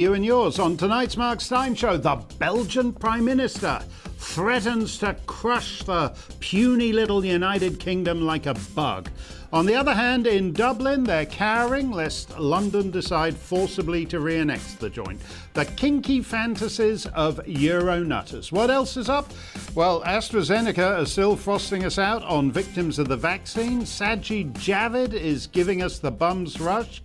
You and yours on tonight's Mark Steyn show. The Belgian Prime Minister threatens to crush the puny little United Kingdom like a bug. On the other hand, in Dublin, they're cowering lest London decide forcibly to re-annex the joint. The kinky fantasies of Euro nutters. What else is up? Well, AstraZeneca is still frosting us out on victims of the vaccine. Sajid Javid is giving us the bum's rush.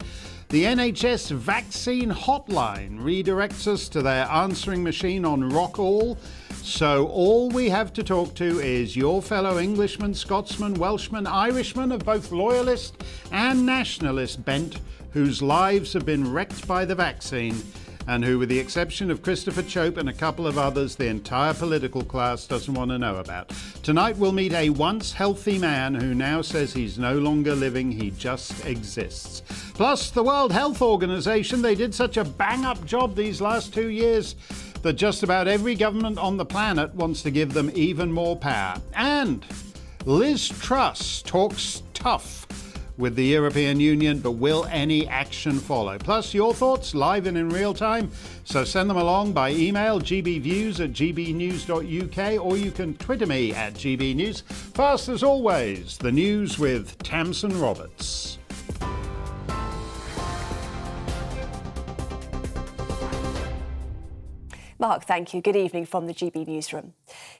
The NHS vaccine hotline redirects us to their answering machine on Rockall. So all we have to talk to is your fellow Englishman, Scotsman, Welshman, Irishman of both loyalist and nationalist bent, whose lives have been wrecked by the vaccine, and who, with the exception of Christopher Chope and a couple of others, the entire political class doesn't want to know about. Tonight we'll meet a once healthy man who now says he's no longer living, he just exists. Plus, the World Health Organization, they did such a bang-up job these last 2 years that just about every government on the planet wants to give them even more power. And Liz Truss talks tough with the European Union, but will any action follow? Plus, your thoughts live and in real time. So send them along by email, gbviews@gbnews.uk, or you can Twitter me at gbnews. First, as always, the news with Tamsin Roberts. Mark, thank you. Good evening from the GB newsroom.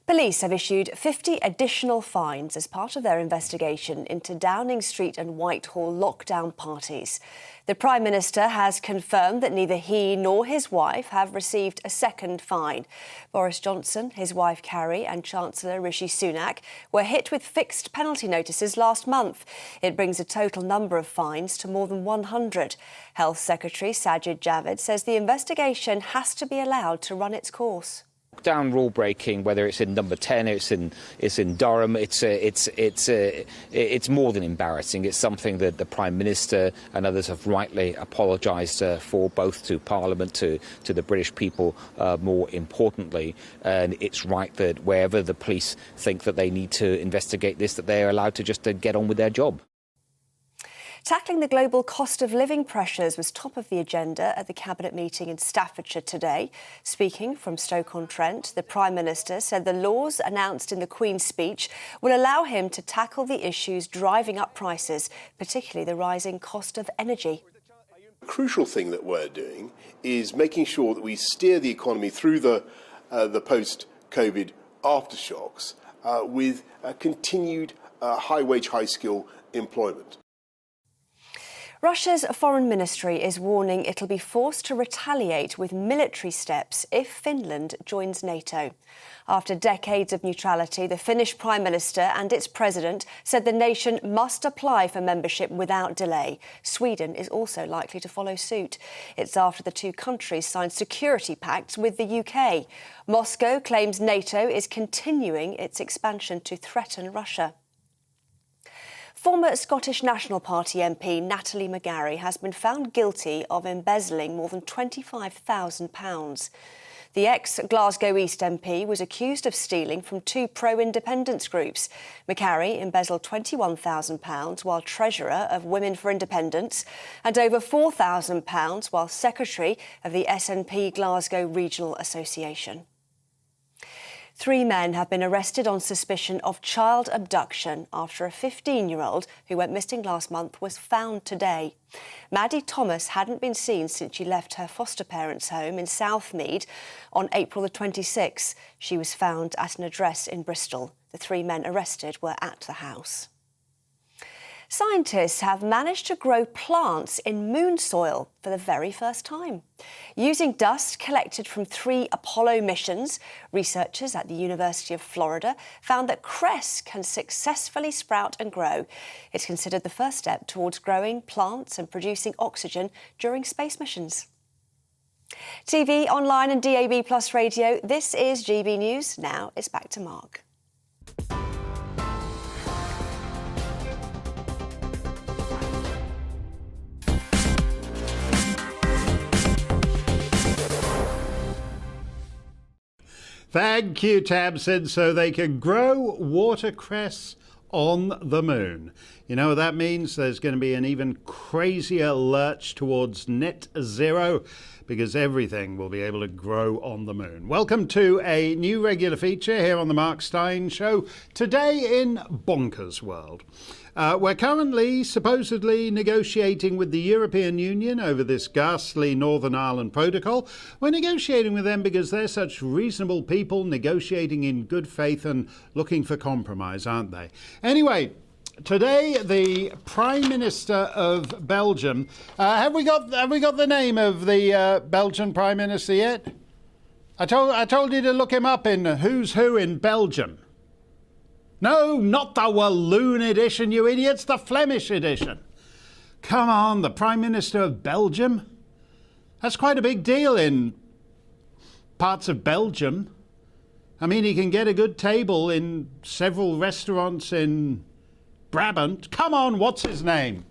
Police have issued 50 additional fines as part of their investigation into Downing Street and Whitehall lockdown parties. The Prime Minister has confirmed that neither he nor his wife have received a second fine. Boris Johnson, his wife Carrie and Chancellor Rishi Sunak were hit with fixed penalty notices last month. It brings a total number of fines to more than 100. Health Secretary Sajid Javid says the investigation has to be allowed to run its course. Lockdown rule breaking, whether it's in Number 10, it's in Durham, it's more than embarrassing. It's something that the Prime Minister and others have rightly apologised for, both to Parliament, to the British people, more importantly. And it's right that wherever the police think that they need to investigate this, that they are allowed to just get on with their job. Tackling the global cost of living pressures was top of the agenda at the Cabinet meeting in Staffordshire today. Speaking from Stoke-on-Trent, the Prime Minister said the laws announced in the Queen's speech will allow him to tackle the issues driving up prices, particularly the rising cost of energy. The crucial thing that we're doing is making sure that we steer the economy through the post-COVID aftershocks with continued high-wage, high-skill employment. Russia's foreign ministry is warning it'll be forced to retaliate with military steps if Finland joins NATO. After decades of neutrality, the Finnish Prime Minister and its president said the nation must apply for membership without delay. Sweden is also likely to follow suit. It's after the two countries signed security pacts with the UK. Moscow claims NATO is continuing its expansion to threaten Russia. Former Scottish National Party MP Natalie McGarry has been found guilty of embezzling more than £25,000. The ex-Glasgow East MP was accused of stealing from two pro-independence groups. McGarry embezzled £21,000 while Treasurer of Women for Independence and over £4,000 while Secretary of the SNP Glasgow Regional Association. 3 men have been arrested on suspicion of child abduction after a 15-year-old who went missing last month was found today. Maddie Thomas hadn't been seen since she left her foster parents' home in Southmead on April the 26th. She was found at an address in Bristol. The 3 men arrested were at the house. Scientists have managed to grow plants in moon soil for the very first time. Using dust collected from 3 Apollo missions, researchers at the University of Florida found that cress can successfully sprout and grow. It's considered the first step towards growing plants and producing oxygen during space missions. TV, online and DAB+ radio, this is GB News. Now it's back to Mark. Thank you, Tamsin. So they can grow watercress on the moon. You know what that means? There's going to be an even crazier lurch towards net zero. because everything will be able to grow on the moon. Welcome to a new regular feature here on the Mark Steyn Show. Today in Bonkers World. We're currently supposedly negotiating with the European Union over this ghastly Northern Ireland protocol. We're negotiating with them because they're such reasonable people, negotiating in good faith and looking for compromise, aren't they? Anyway, today the Prime Minister of Belgium. Have we got the name of the Belgian Prime Minister yet? I told you to look him up in Who's Who in Belgium. No, not the Walloon edition, you idiots, the Flemish edition. Come on, the Prime Minister of Belgium? That's quite a big deal in parts of Belgium. I mean, he can get a good table in several restaurants in Brabant. Come on, what's his name?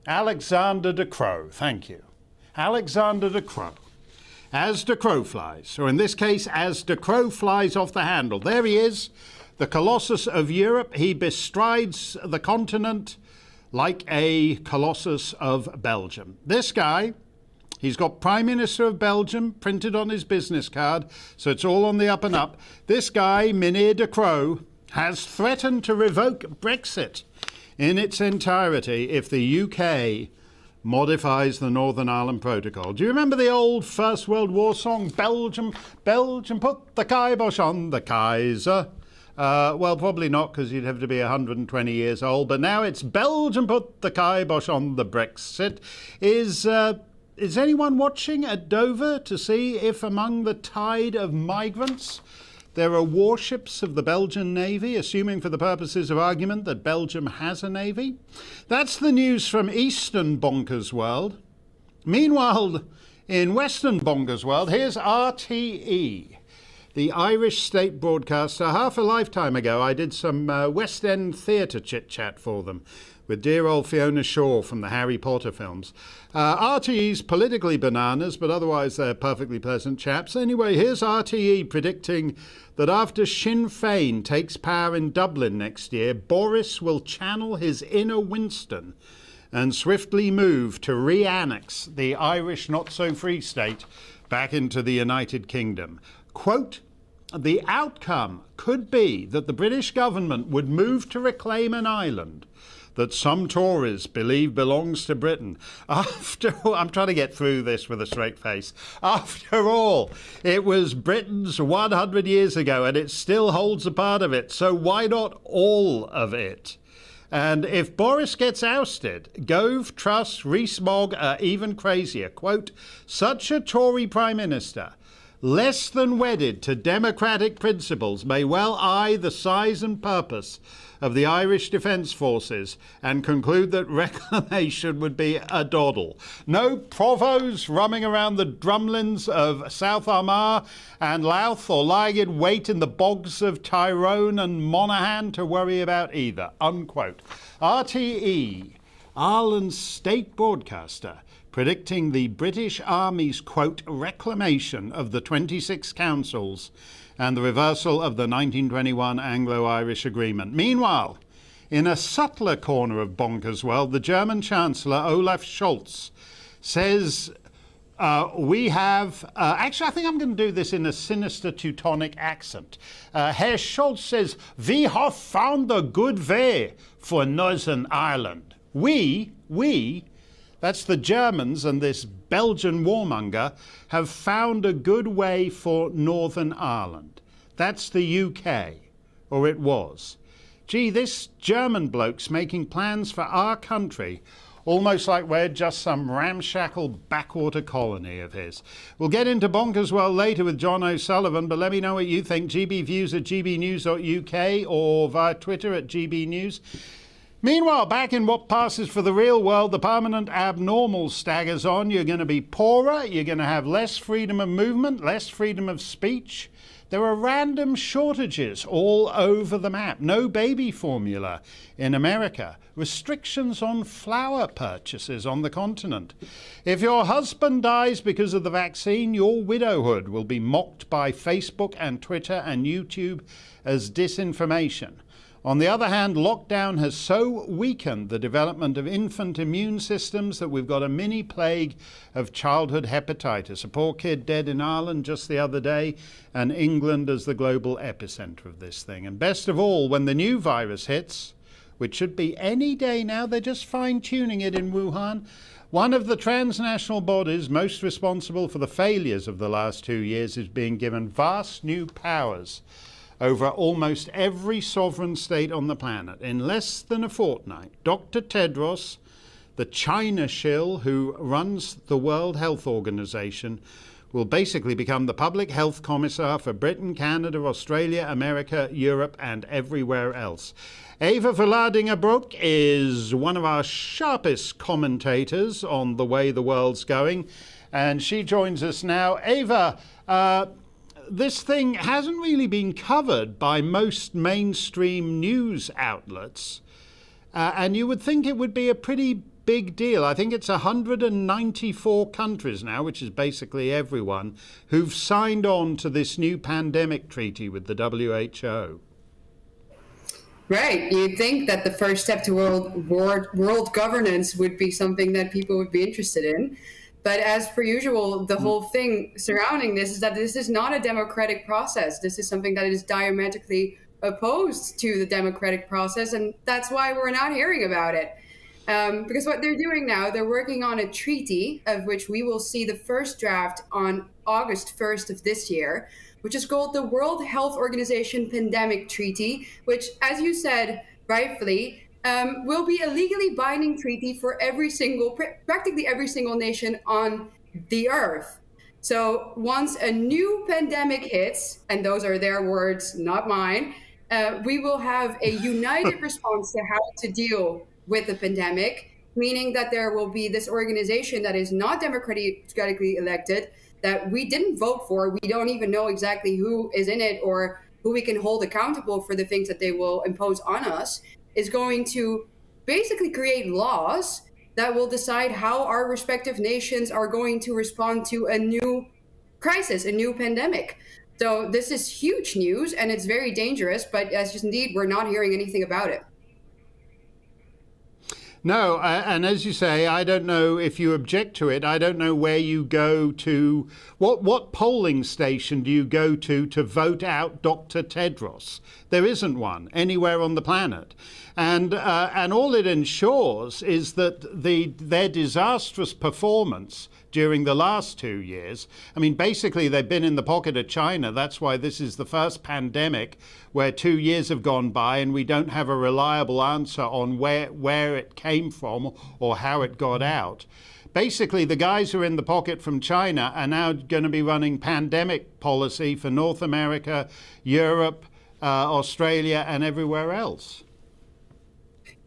Alexander De Croo, thank you. Alexander De Croo. As De Croo flies, or in this case, as De Croo flies off the handle. There he is, the Colossus of Europe. He bestrides the continent like a Colossus of Belgium. This guy, he's got Prime Minister of Belgium printed on his business card, so it's all on the up and up. This guy, Meneer De Croo, has threatened to revoke Brexit in its entirety if the UK modifies the Northern Ireland Protocol. Do you remember the old First World War song, Belgium, Belgium, put the kibosh on the Kaiser? Well, probably not, because you'd have to be 120 years old, but now it's Belgium, put the kibosh on the Brexit. Is anyone watching at Dover to see if among the tide of migrants there are warships of the Belgian Navy, assuming for the purposes of argument that Belgium has a navy? That's the news from Eastern Bonkers World. Meanwhile, in Western Bonkers World, here's RTE, the Irish state broadcaster. Half a lifetime ago, I did some West End theatre chit-chat for them with dear old Fiona Shaw from the Harry Potter films. RTE's politically bananas, but otherwise they're perfectly pleasant chaps. Anyway, here's RTE predicting that after Sinn Féin takes power in Dublin next year, Boris will channel his inner Winston and swiftly move to re-annex the Irish not-so-free state back into the United Kingdom. Quote, the outcome could be that the British government would move to reclaim an island that some Tories believe belongs to Britain. After all, I'm trying to get through this with a straight face. After all, it was Britain's 100 years ago and it still holds a part of it, so why not all of it? And if Boris gets ousted, Gove, Truss, Rees-Mogg are even crazier. Quote, such a Tory Prime Minister, less than wedded to democratic principles, may well eye the size and purpose of the Irish Defence Forces and conclude that reclamation would be a doddle. No provos roaming around the drumlins of South Armagh and Louth or lying in wait in the bogs of Tyrone and Monaghan to worry about either. Unquote. RTE, Ireland's state broadcaster, predicting the British Army's, quote, reclamation of the 26 councils and the reversal of the 1921 Anglo-Irish Agreement. Meanwhile, in a subtler corner of Bonkers World, the German Chancellor Olaf Scholz says we have... actually, I think I'm going to do this in a sinister Teutonic accent. Herr Scholz says, we have found a good way for Northern Ireland. We, that's the Germans and this Belgian warmonger, have found a good way for Northern Ireland. That's the UK, or it was. Gee, this German bloke's making plans for our country, almost like we're just some ramshackle backwater colony of his. We'll get into Bonkers World later with John O'Sullivan, but let me know what you think. GBviews at gbnews.uk or via Twitter at gbnews. Meanwhile, back in what passes for the real world, the permanent abnormal staggers on. You're going to be poorer, you're going to have less freedom of movement, less freedom of speech. There are random shortages all over the map. No baby formula in America. Restrictions on flower purchases on the continent. If your husband dies because of the vaccine, your widowhood will be mocked by Facebook and Twitter and YouTube as disinformation. On the other hand, lockdown has so weakened the development of infant immune systems that we've got a mini plague of childhood hepatitis. A poor kid dead in Ireland just the other day, and England as the global epicenter of this thing. And best of all, when the new virus hits, which should be any day now, they're just fine-tuning it in Wuhan. One of the transnational bodies most responsible for the failures of the last 2 years is being given vast new powers over almost every sovereign state on the planet. In less than a fortnight, Dr. Tedros, the China shill who runs the World Health Organization, will basically become the public health commissar for Britain, Canada, Australia, America, Europe, and everywhere else. Eva Vlaardingerbroek is one of our sharpest commentators on the way the world's going, and she joins us now. Eva, this thing hasn't really been covered by most mainstream news outlets, and you would think it would be a pretty big deal. I think it's 194 countries now, which is basically everyone, who've signed on to this new pandemic treaty with the WHO. Right. You'd think that the first step to world governance would be something that people would be interested in. But as per usual, the whole thing surrounding this is that this is not a democratic process. This is something that is diametrically opposed to the democratic process. And that's why we're not hearing about it. Because what they're doing now, they're working on a treaty of which we will see the first draft on August 1st of this year, which is called the World Health Organization Pandemic Treaty, which, as you said rightfully, will be a legally binding treaty for practically every single nation on the earth. So once a new pandemic hits, and those are their words, not mine, we will have a united response to how to deal with the pandemic, meaning that there will be this organization that is not democratically elected, that we didn't vote for. We don't even know exactly who is in it or who we can hold accountable for the things that they will impose on us, is going to basically create laws that will decide how our respective nations are going to respond to a new crisis, a new pandemic. So this is huge news, and it's very dangerous, but indeed, we're not hearing anything about it. No, and as you say, I don't know if you object to it. I don't know where you go to. What polling station do you go to vote out Dr. Tedros? There isn't one anywhere on the planet. And all it ensures is that their disastrous performance during the last 2 years, I mean, basically they've been in the pocket of China. That's why this is the first pandemic where 2 years have gone by and we don't have a reliable answer on where it came from or how it got out. Basically, the guys who are in the pocket from China are now going to be running pandemic policy for North America, Europe, Australia, and everywhere else.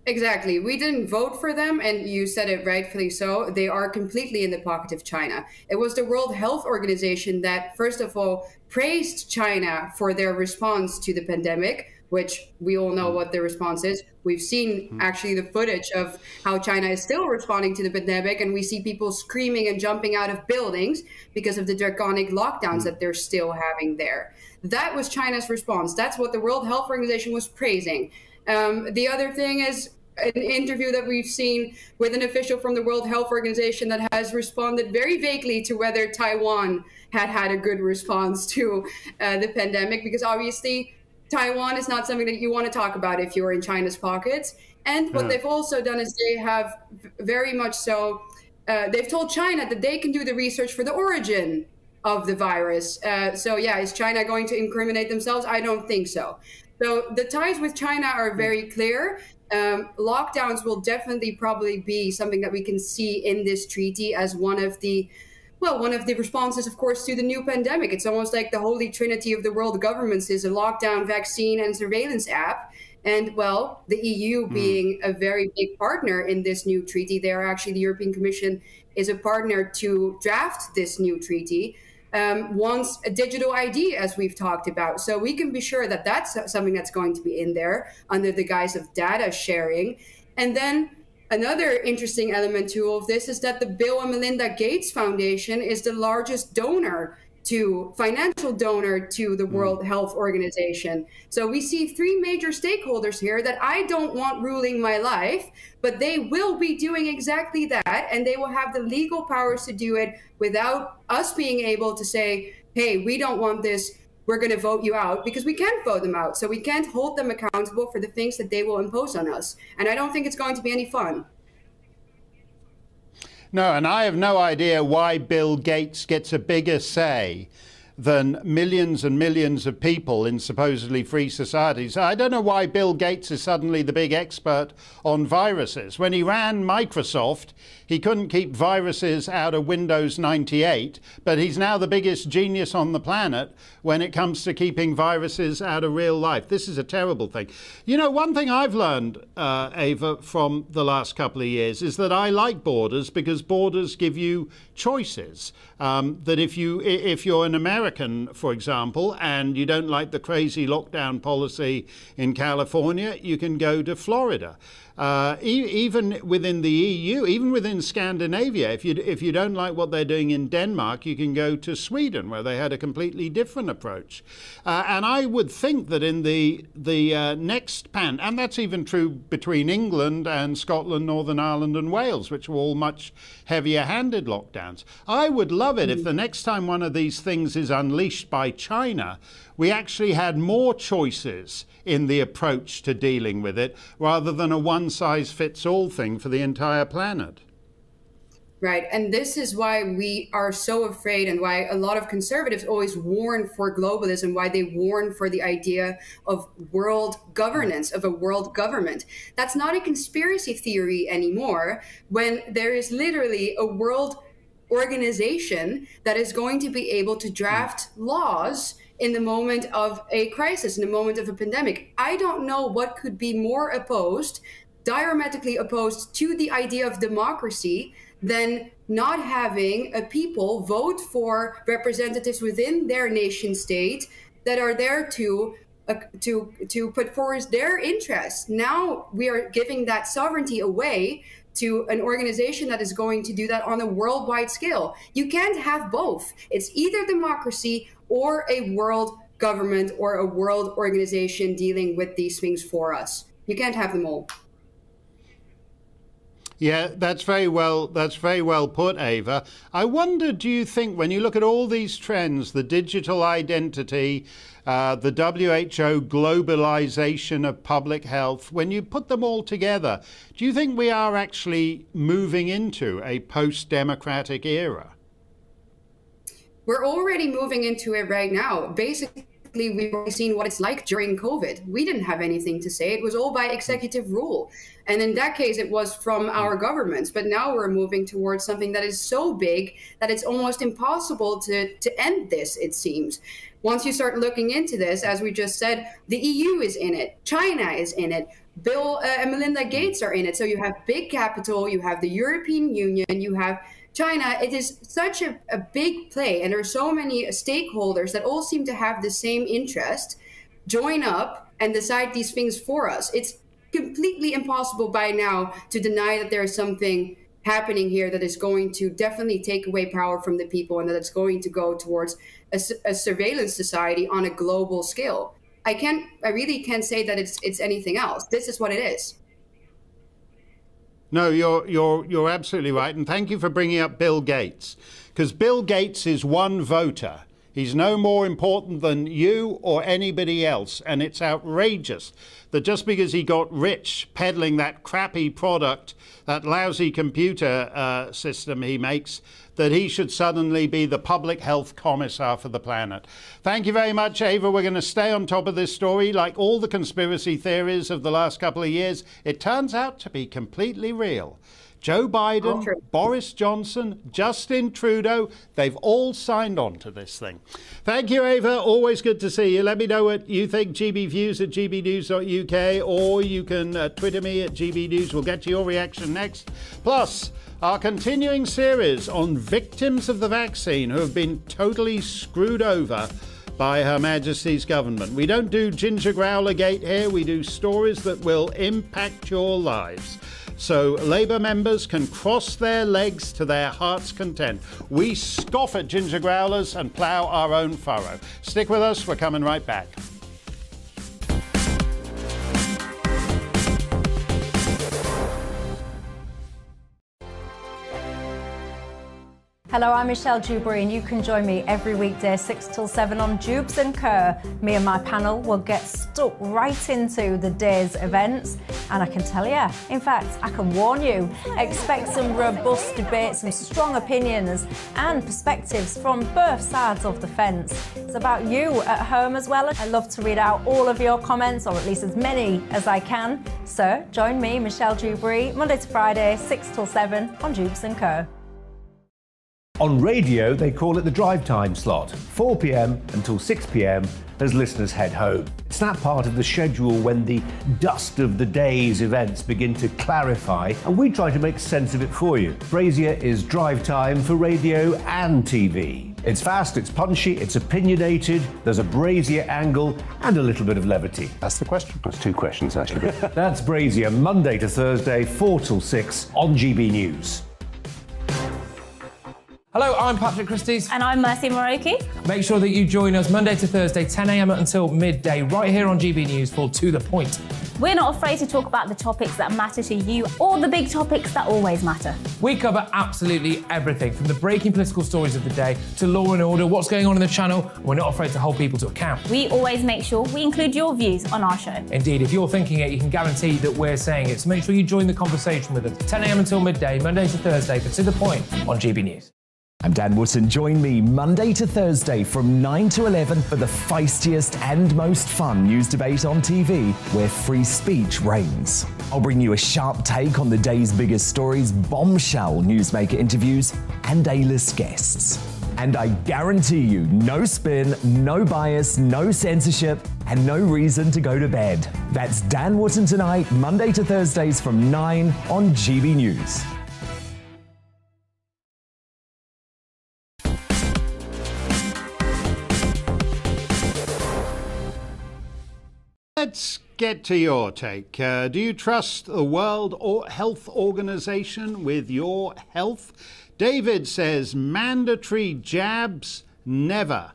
Exactly. We didn't vote for them, and you said it rightfully so. They are completely in the pocket of China. It was the World Health Organization that, first of all, praised China for their response to the pandemic, which we all know what the response is. We've seen actually the footage of how China is still responding to the pandemic, and we see people screaming and jumping out of buildings because of the draconic lockdowns that they're still having there. That was China's response. That's what the World Health Organization was praising. The other thing is an interview that we've seen with an official from the World Health Organization that has responded very vaguely to whether Taiwan had a good response to the pandemic, because obviously Taiwan is not something that you want to talk about if you're in China's pockets. And what they've also done is they have very much so, they've told China that they can do the research for the origin of the virus. So yeah, is China going to incriminate themselves? I don't think so. So the ties with China are very clear. Lockdowns will definitely probably be something that we can see in this treaty as one of the responses, of course, to the new pandemic. It's almost like the holy trinity of the world governments is a lockdown, vaccine, and surveillance app. And, well, the EU being a very big partner in this new treaty, the European Commission is a partner to draft this new treaty, wants a digital ID, as we've talked about. So we can be sure that that's something that's going to be in there under the guise of data sharing. And then another interesting element to all of this is that the Bill and Melinda Gates Foundation is the largest donor to financial donor to the World Health Organization. So we see three major stakeholders here that I don't want ruling my life, but they will be doing exactly that, and they will have the legal powers to do it without us being able to say, hey, we don't want this, we're going to vote you out, because we can't vote them out. So we can't hold them accountable for the things that they will impose on us. And I don't think it's going to be any fun. No, and I have no idea why Bill Gates gets a bigger say than millions and millions of people in supposedly free societies. I don't know why Bill Gates is suddenly the big expert on viruses. When he ran Microsoft, he couldn't keep viruses out of Windows 98, but he's now the biggest genius on the planet when it comes to keeping viruses out of real life. This is a terrible thing. You know, one thing I've learned, Ava, from the last couple of years is that I like borders because borders give you choices. That if you're an American, for example, and you don't like the crazy lockdown policy in California, you can go to Florida. Even within the EU, even within Scandinavia, if you don't like what they're doing in Denmark, you can go to Sweden, where they had a completely different approach. And I would think that in the next and that's even true between England and Scotland, Northern Ireland and Wales, which were all much heavier-handed lockdowns. I would love it if the next time one of these things is unleashed by China, we actually had more choices in the approach to dealing with it, rather than a one-size-fits-all thing for the entire planet. Right. And this is why we are so afraid, and why a lot of conservatives always warn for globalism, why they warn for the idea of world governance, of a world government. That's not a conspiracy theory anymore, when there is literally a world organization that is going to be able to draft laws in the moment of a crisis, in the moment of a pandemic. I don't know what could be more opposed, diametrically opposed to the idea of democracy, than not having a people vote for representatives within their nation state that are there to put forward their interests. Now we are giving that sovereignty away to an organization that is going to do that on a worldwide scale. You can't have both. It's either democracy or a world government or a world organization dealing with these things for us. You can't have them all. Yeah, that's very well put, Ava. I wonder, do you think, when you look at all these trends, the digital identity, the WHO globalization of public health, when you put them all together, do you think we are actually moving into a post-democratic era? We're already moving into it right now. Basically, we've already seen what it's like during COVID. We didn't have anything to say. It was all by executive rule. And in that case, it was from our governments. But now we're moving towards something that is so big that it's almost impossible to end this, it seems. Once you start looking into this, as we just said, the EU is in it. China is in it. Bill and Melinda Gates are in it. So you have big capital, you have the European Union, you have China. It is such a big play, and there are so many stakeholders that all seem to have the same interest, join up and decide these things for us. It's completely impossible by now to deny that there is something happening here that is going to definitely take away power from the people, and that it's going to go towards a surveillance society on a global scale. I really can't say that it's anything else. This is what it is. No, you're absolutely right. And thank you for bringing up Bill Gates, because Bill Gates is one voter. He's no more important than you or anybody else. And it's outrageous that just because he got rich peddling that crappy product, that lousy computer system he makes, that he should suddenly be the public health commissar for the planet. Thank you very much, Ava. We're going to stay on top of this story. Like all the conspiracy theories of the last couple of years, it turns out to be completely real. Joe Biden, Boris Johnson, Justin Trudeau, they've all signed on to this thing. Thank you, Ava. Always good to see you. Let me know what you think. GBviews at gbnews.uk, or you can Twitter me at gbnews. We'll get to your reaction next. Plus, our continuing series on victims of the vaccine who have been totally screwed over by Her Majesty's government. We don't do ginger growler gate here. We do stories that will impact your lives. So Labour members can cross their legs to their heart's content. We scoff at ginger growlers and plough our own furrow. Stick with us. We're coming right back. Hello, I'm Michelle Dewberry, and you can join me every weekday 6 till 7 on Jubes and Kerr. Me and my panel will get stuck right into the day's events, and I can tell you, in fact, I can warn you, expect some robust debates, some strong opinions and perspectives from both sides of the fence. It's about you at home as well. I love to read out all of your comments, or at least as many as I can. So join me, Michelle Dewberry, Monday to Friday, 6 till 7 on Jubes and Kerr. On radio, they call it the drive time slot, 4 p.m. until 6 p.m. as listeners head home. It's that part of the schedule when the dust of the day's events begin to clarify, and we try to make sense of it for you. Brazier is drive time for radio and TV. It's fast, it's punchy, it's opinionated, there's a Brazier angle and a little bit of levity. That's the question. That's two questions, actually. That's Brazier, Monday to Thursday, 4 till 6 on GB News. Hello, I'm Patrick Christie's. And I'm Mercy Moroki. Make sure that you join us Monday to Thursday, 10 a.m. until midday, right here on GB News for To The Point. We're not afraid to talk about the topics that matter to you or the big topics that always matter. We cover absolutely everything, from the breaking political stories of the day to law and order, what's going on in the channel. We're not afraid to hold people to account. We always make sure we include your views on our show. Indeed, if you're thinking it, you can guarantee that we're saying it. So make sure you join the conversation with us, 10 a.m. until midday, Monday to Thursday for To The Point on GB News. I'm Dan Wootton. Join me Monday to Thursday from 9 to 11 for the feistiest and most fun news debate on TV, where free speech reigns. I'll bring you a sharp take on the day's biggest stories, bombshell newsmaker interviews, and A-list guests. And I guarantee you, no spin, no bias, no censorship, and no reason to go to bed. That's Dan Wootton tonight, Monday to Thursdays from 9 on GB News. Let's get to your take. Do you trust the World Health Organization with your health? David says mandatory jabs, never.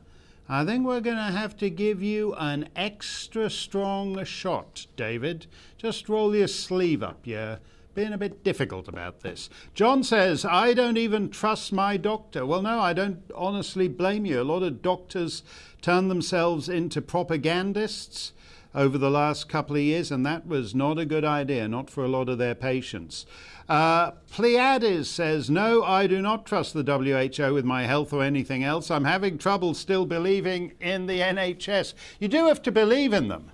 I think we're going to have to give you an extra strong shot, David. Just roll your sleeve up. You're being a bit difficult about this. John says, I don't even trust my doctor. Well, no, I don't honestly blame you. A lot of doctors turn themselves into propagandists over the last couple of years, and that was not a good idea, not for a lot of their patients. Pleiades says, no, I do not trust the WHO with my health or anything else. I'm having trouble still believing in the NHS. You do have to believe in them.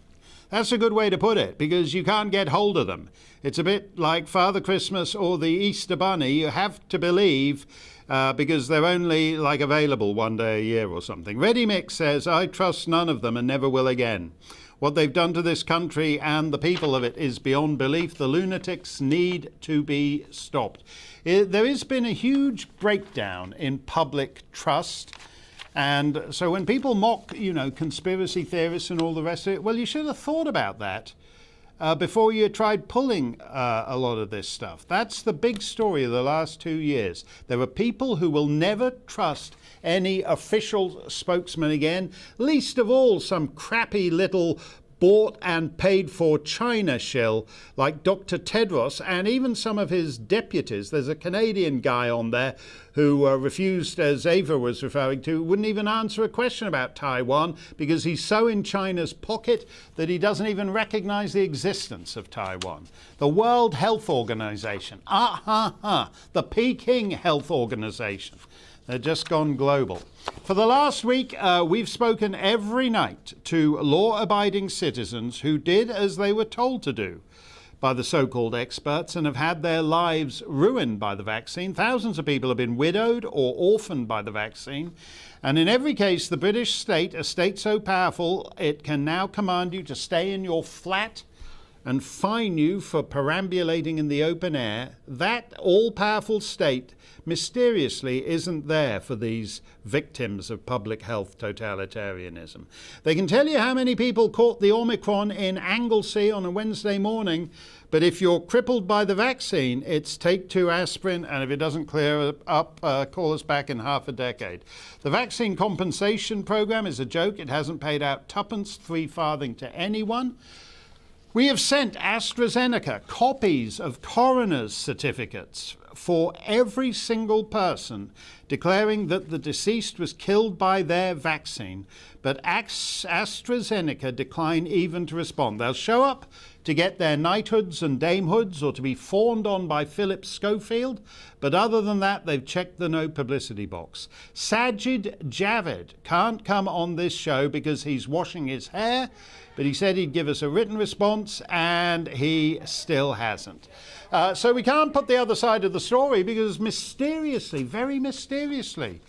That's a good way to put it, because you can't get hold of them. It's a bit like Father Christmas or the Easter Bunny. You have to believe because they're only available one day a year or something. Ready Mix says, I trust none of them and never will again. What they've done to this country and the people of it is beyond belief. The lunatics need to be stopped. There has been a huge breakdown in public trust. And so when people mock, conspiracy theorists and all the rest of it, well, you should have thought about that before you tried pulling a lot of this stuff. That's the big story of the last 2 years. There are people who will never trust any official spokesman again, least of all some crappy little bought and paid for China shill like Dr. Tedros and even some of his deputies. There's a Canadian guy on there who refused, as Ava was referring to, wouldn't even answer a question about Taiwan because he's so in China's pocket that he doesn't even recognize the existence of Taiwan. The World Health Organization, the Peking Health Organization. They're just gone global. For the last week, we've spoken every night to law-abiding citizens who did as they were told to do by the so-called experts and have had their lives ruined by the vaccine. Thousands of people have been widowed or orphaned by the vaccine. And in every case, the British state, a state so powerful, it can now command you to stay in your flat and fine you for perambulating in the open air, that all-powerful state mysteriously isn't there for these victims of public health totalitarianism. They can tell you how many people caught the Omicron in Anglesey on a Wednesday morning, but if you're crippled by the vaccine, it's take 2 aspirin, and if it doesn't clear up, call us back in half a decade. The vaccine compensation program is a joke. It hasn't paid out tuppence, 3 farthing to anyone. We have sent AstraZeneca copies of coroner's certificates for every single person declaring that the deceased was killed by their vaccine, but AstraZeneca decline even to respond. They'll show up to get their knighthoods and damehoods or to be fawned on by Philip Schofield, but other than that, they've checked the no publicity box. Sajid Javid can't come on this show because he's washing his hair, but he said he'd give us a written response, and he still hasn't. So we can't put the other side of the story because mysteriously, very mysteriously,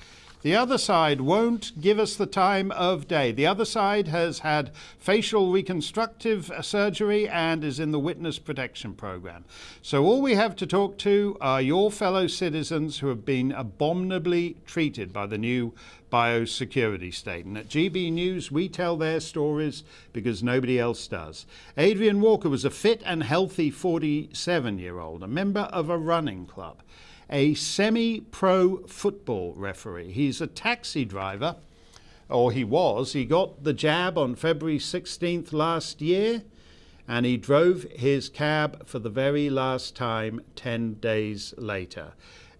the other side won't give us the time of day. The other side has had facial reconstructive surgery and is in the witness protection program. So all we have to talk to are your fellow citizens who have been abominably treated by the new biosecurity state. And at GB News, we tell their stories because nobody else does. Adrian Walker was a fit and healthy 47-year-old, a member of a running club, a semi-pro football referee. He's a taxi driver, or he was. He got the jab on February 16th last year, and he drove his cab for the very last time 10 days later.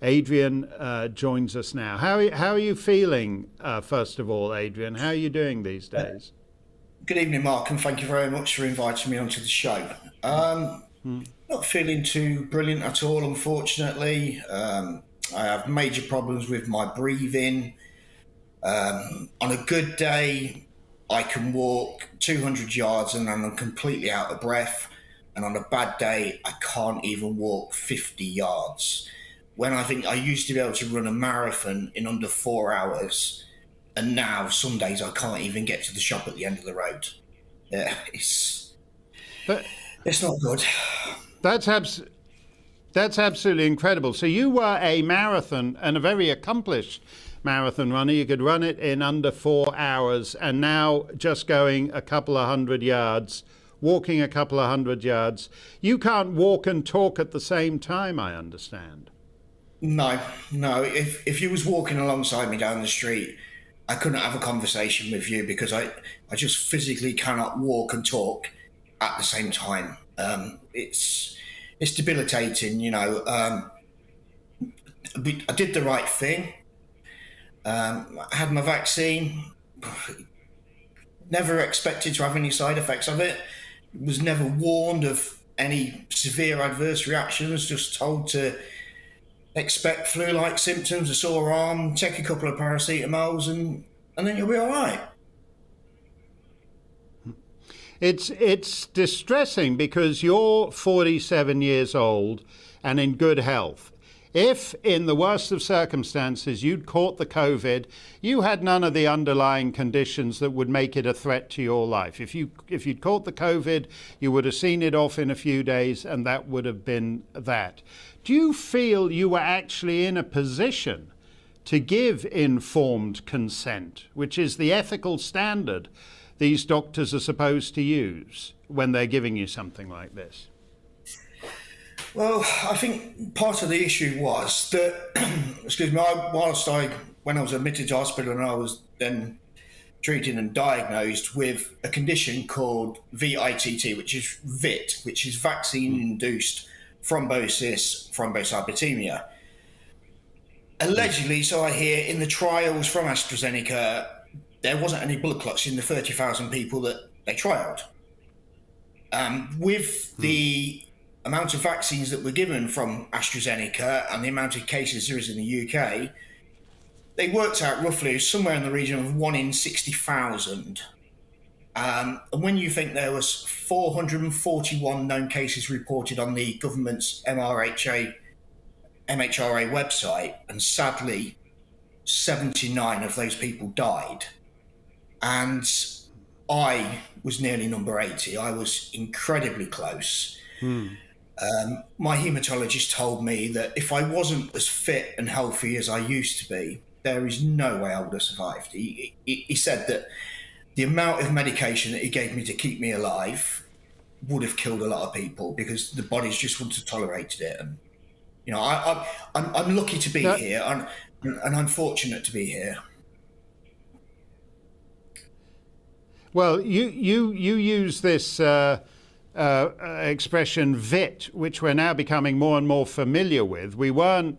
Adrian joins us now. How are you feeling, first of all, Adrian? How are you doing these days? Good evening, Mark, and thank you very much for inviting me onto the show. Not feeling too brilliant at all, unfortunately. I have major problems with my breathing. On a good day, I can walk 200 yards and I'm completely out of breath. And on a bad day, I can't even walk 50 yards. When I think I used to be able to run a marathon in under 4 hours, and now some days I can't even get to the shop at the end of the road. Yeah, it's not good. That's absolutely incredible. So you were a marathon, and a very accomplished marathon runner. You could run it in under 4 hours, and now just going a couple of hundred yards, walking a couple of hundred yards. You can't walk and talk at the same time, I understand. No. If you was walking alongside me down the street, I couldn't have a conversation with you because I just physically cannot walk and talk at the same time. It's debilitating, you know. I did the right thing. I had my vaccine. Never expected to have any side effects of it. Was never warned of any severe adverse reactions. Just told to expect flu-like symptoms, a sore arm, take a couple of paracetamols, and then you'll be all right. It's distressing because you're 47 years old and in good health. If, in the worst of circumstances, you'd caught the COVID, you had none of the underlying conditions that would make it a threat to your life. If you'd caught the COVID, you would have seen it off in a few days, and that would have been that. Do you feel you were actually in a position to give informed consent, which is the ethical standard these doctors are supposed to use when they're giving you something like this? Well, I think part of the issue was that, excuse me, when I was admitted to hospital and I was then treated and diagnosed with a condition called VITT, which is VIT, which is vaccine-induced thrombocytopenia. Allegedly, so I hear, in the trials from AstraZeneca, there wasn't any blood clots in the 30,000 people that they trialled. With the amount of vaccines that were given from AstraZeneca and the amount of cases there is in the UK, they worked out roughly somewhere in the region of 1 in 60,000. And when you think there was 441 known cases reported on the government's MHRA website, and sadly 79 of those people died. And I was nearly number 80. I was incredibly close. My haematologist told me that if I wasn't as fit and healthy as I used to be, there is no way I would have survived. He said that the amount of medication that he gave me to keep me alive would have killed a lot of people because the bodies just wouldn't have tolerated it. And you know, I'm lucky to be here, and I'm fortunate to be here. Well, you use this expression VIT, which we're now becoming more and more familiar with. We weren't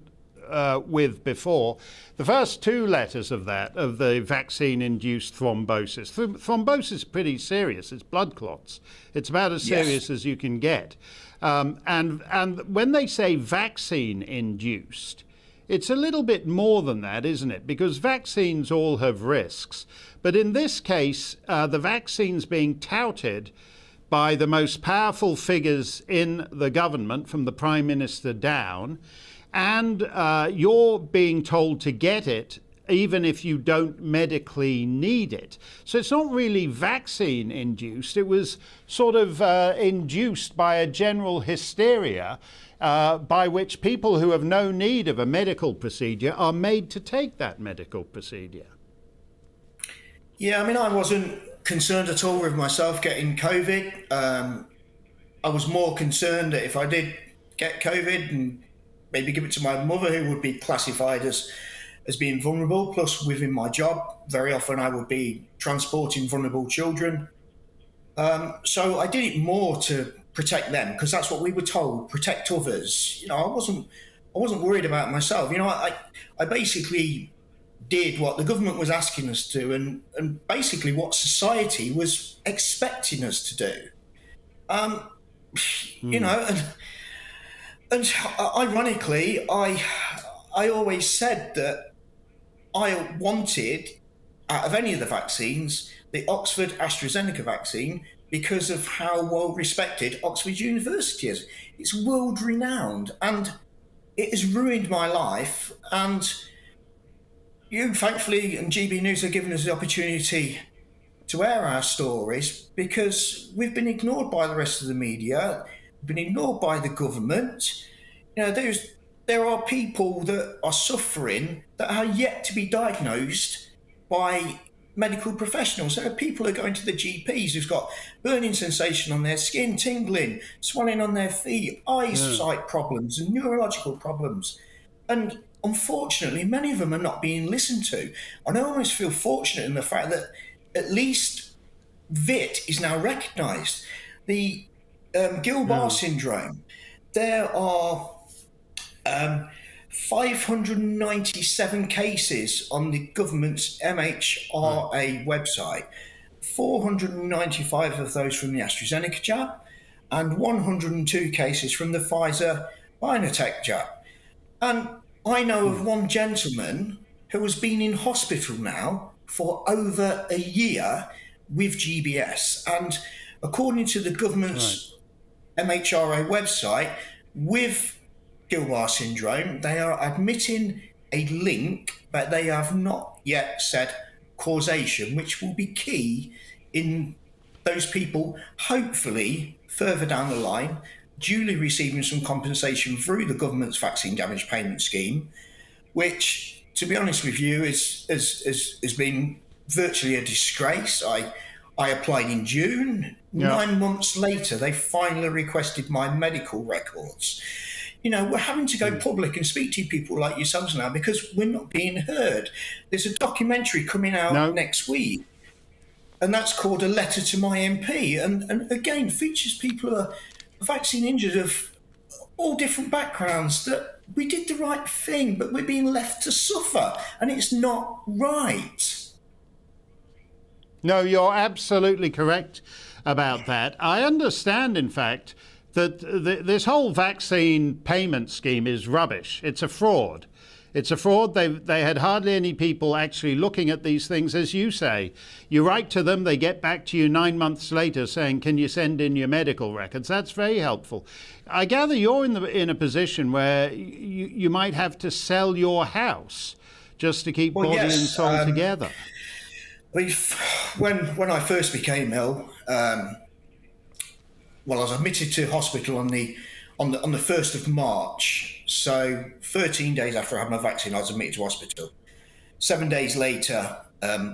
with before. The first two letters of that, of the vaccine-induced thrombosis. Thrombosis is pretty serious. It's blood clots. It's about as serious as you can get. And when they say vaccine-induced, it's a little bit more than that, isn't it? Because vaccines all have risks. But in this case, the vaccine's being touted by the most powerful figures in the government, from the Prime Minister down, and you're being told to get it even if you don't medically need it. So it's not really vaccine induced. It was sort of induced by a general hysteria by which people who have no need of a medical procedure are made to take that medical procedure. Yeah, I mean, I wasn't concerned at all with myself getting COVID. I was more concerned that if I did get COVID and maybe give it to my mother, who would be classified as being vulnerable. Plus, within my job, very often I would be transporting vulnerable children. So I did it more to protect them, because that's what we were told: protect others. You know, I wasn't worried about myself. You know, I basically did what the government was asking us to, and basically what society was expecting us to do. You know, and ironically, I always said that I wanted, out of any of the vaccines, the Oxford AstraZeneca vaccine, because of how well respected Oxford University is. It's world renowned, and it has ruined my life. And you, thankfully, and GBNews have given us the opportunity to air our stories, because we've been ignored by the rest of the media, been ignored by the government. You know, there are people that are suffering that are yet to be diagnosed by medical professionals. There are people who are going to the GPs who've got burning sensation on their skin, tingling, swelling on their feet, eyesight problems and neurological problems. And unfortunately, many of them are not being listened to. And I almost feel fortunate in the fact that at least VIT is now recognised. The Guillain-Barré syndrome, there are 597 cases on the government's MHRA website, 495 of those from the AstraZeneca jab, and 102 cases from the Pfizer-BioNTech jab. And I know of one gentleman who has been in hospital now for over a year with GBS. And according to the government's MHRA website, with Guillain-Barré syndrome, they are admitting a link, but they have not yet said causation, which will be key in those people, hopefully, further down the line, duly receiving some compensation through the government's vaccine damage payment scheme, which, to be honest with you, has been virtually a disgrace. I applied in June. 9 months later, they finally requested my medical records. You know, we're having to go public and speak to people like yourselves now because we're not being heard. There's a documentary coming out next week, and that's called A Letter to My MP. And again, features people who are vaccine injured of all different backgrounds, that we did the right thing, but we're being left to suffer, and it's not right. No, you're absolutely correct about that. I understand, in fact, that this whole vaccine payment scheme is rubbish. It's a fraud. It's a fraud. They had hardly any people actually looking at these things, as you say. You write to them, they get back to you 9 months later saying, can you send in your medical records? That's very helpful. I gather you're in a position where you might have to sell your house just to keep body and soul together. when I first became ill, I was admitted to hospital on the 1st of March. So 13 days after I had my vaccine, I was admitted to hospital. 7 days later,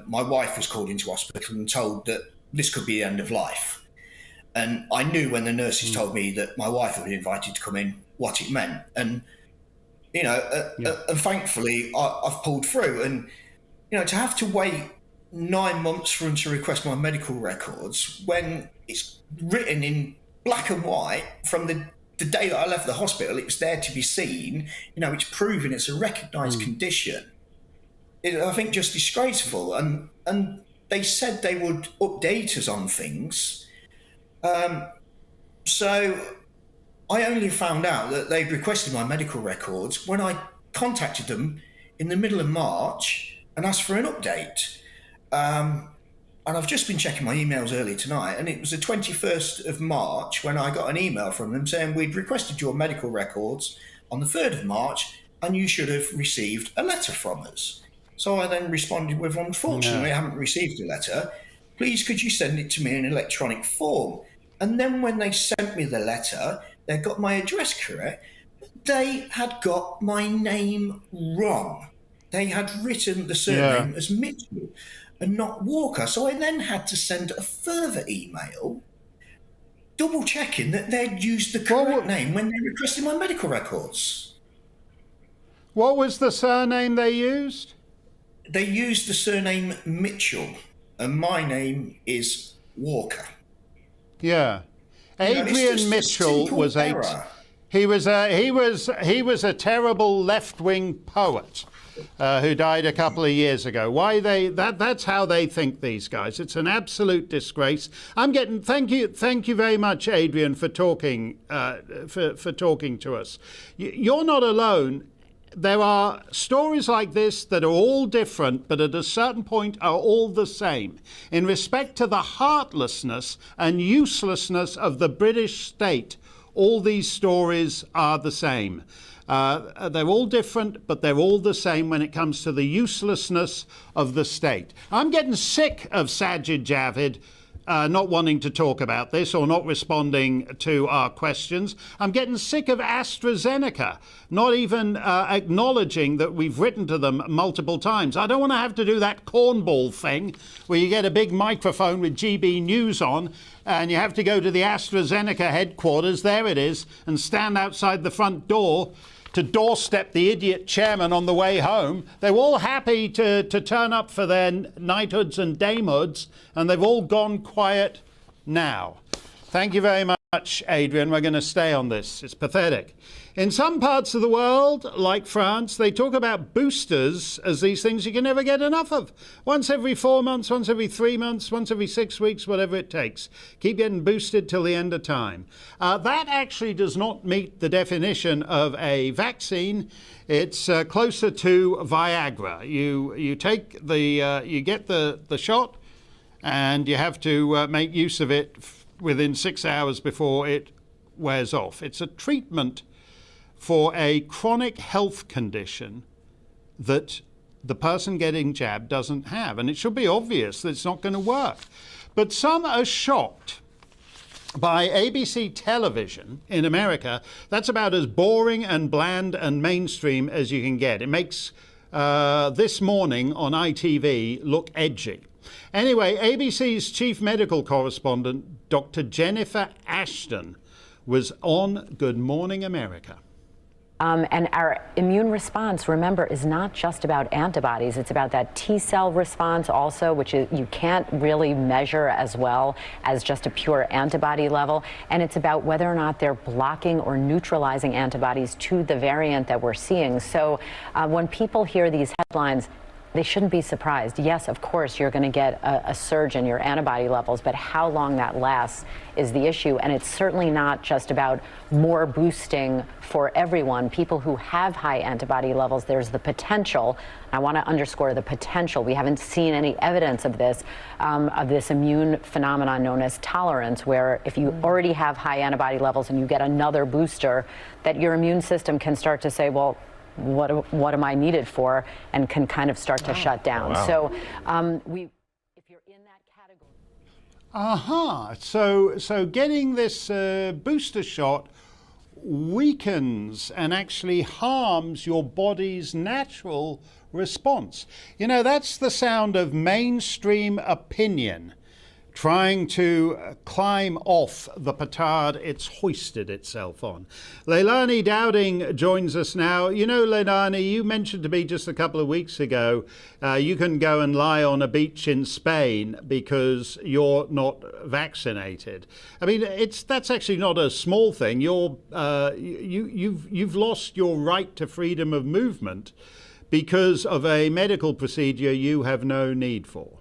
my wife was called into hospital and told that this could be the end of life. And I knew when the nurses told me that my wife had been invited to come in what it meant. And, and thankfully I've pulled through. And, to have to wait 9 months for them to request my medical records when it's written in black and white from the day that I left the hospital, it was there to be seen, it's proven it's a recognised condition. I think just disgraceful. And they said they would update us on things. So I only found out that they'd requested my medical records when I contacted them in the middle of March and asked for an update. And I've just been checking my emails earlier tonight, and it was the 21st of March when I got an email from them saying we'd requested your medical records on the 3rd of March and you should have received a letter from us. So I then responded with, unfortunately, I haven't received a letter. Please, could you send it to me in electronic form? And then when they sent me the letter, they got my address correct. They had got my name wrong. They had written the surname as Mitchell and not Walker. So I then had to send a further email double checking that they'd used the correct name when they requested my medical records. What was the surname they used? They used the surname Mitchell, and my name is Walker. Yeah. Adrian Mitchell was he was a terrible left-wing poet who died a couple of years ago. That's how they think, these guys. It's an absolute disgrace. Thank you very much, Adrian, for talking for talking to us. You're not alone. There are stories like this that are all different, but at a certain point are all the same in respect to the heartlessness and uselessness of the British state. All these stories are the same. They're all different, but they're all the same when it comes to the uselessness of the state. I'm getting sick of Sajid Javid not wanting to talk about this or not responding to our questions. I'm getting sick of AstraZeneca not even acknowledging that we've written to them multiple times. I don't want to have to do that cornball thing where you get a big microphone with GBNews on and you have to go to the AstraZeneca headquarters, there it is, and stand outside the front door to doorstep the idiot chairman on the way home. They're all happy to turn up for their knighthoods and damehoods, and they've all gone quiet now. Thank you very much, Adrian. We're going to stay on this. It's pathetic. In some parts of the world, like France, they talk about boosters as these things you can never get enough of. Once every 4 months, once every 3 months, once every 6 weeks, whatever it takes. Keep getting boosted till the end of time. That actually does not meet the definition of a vaccine. It's closer to Viagra. You take you get the shot, and you have to make use of it within 6 hours before it wears off. It's a treatment for a chronic health condition that the person getting jabbed doesn't have. And it should be obvious that it's not going to work. But some are shocked by ABC television in America. That's about as boring and bland and mainstream as you can get. It makes This Morning on ITV look edgy. Anyway, ABC's chief medical correspondent, Dr. Jennifer Ashton, was on Good Morning America. And our immune response, remember, is not just about antibodies. It's about that T-cell response also, which you can't really measure as well as just a pure antibody level. And it's about whether or not they're blocking or neutralizing antibodies to the variant that we're seeing. So when people hear these headlines, they shouldn't be surprised. Yes, of course, you're going to get a surge in your antibody levels, but how long that lasts is the issue. And it's certainly not just about more boosting for everyone. People who have high antibody levels, there's the potential. I want to underscore the potential. We haven't seen any evidence of this immune phenomenon known as tolerance, where if you already have high antibody levels and you get another booster, that your immune system can start to say, well, what am I needed for, and can kind of start to shut down. So if you're in that So getting this booster shot weakens and actually harms your body's natural response. You know, that's the sound of mainstream opinion trying to climb off the petard it's hoisted itself on. Leilani Dowding joins us now. You know, Leilani, you mentioned to me just a couple of weeks ago, you can go and lie on a beach in Spain because you're not vaccinated. I mean, that's actually not a small thing. You've lost your right to freedom of movement because of a medical procedure you have no need for.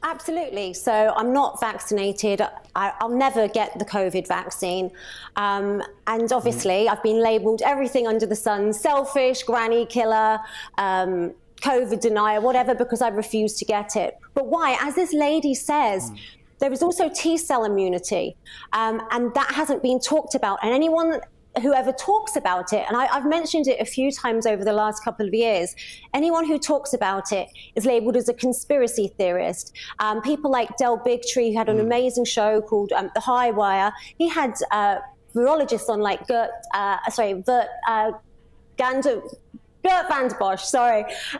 Absolutely. So I'm not vaccinated. I'll never get the COVID vaccine. And obviously, I've been labelled everything under the sun, selfish, granny killer, COVID denier, whatever, because I refuse to get it. But why? As this lady says, there is also T-cell immunity, and that hasn't been talked about. And anyone whoever talks about it, and I've mentioned it a few times over the last couple of years, anyone who talks about it is labelled as a conspiracy theorist. People like Del Bigtree, who had an amazing show called The High Wire, he had virologists on like Gert Van der Bosch,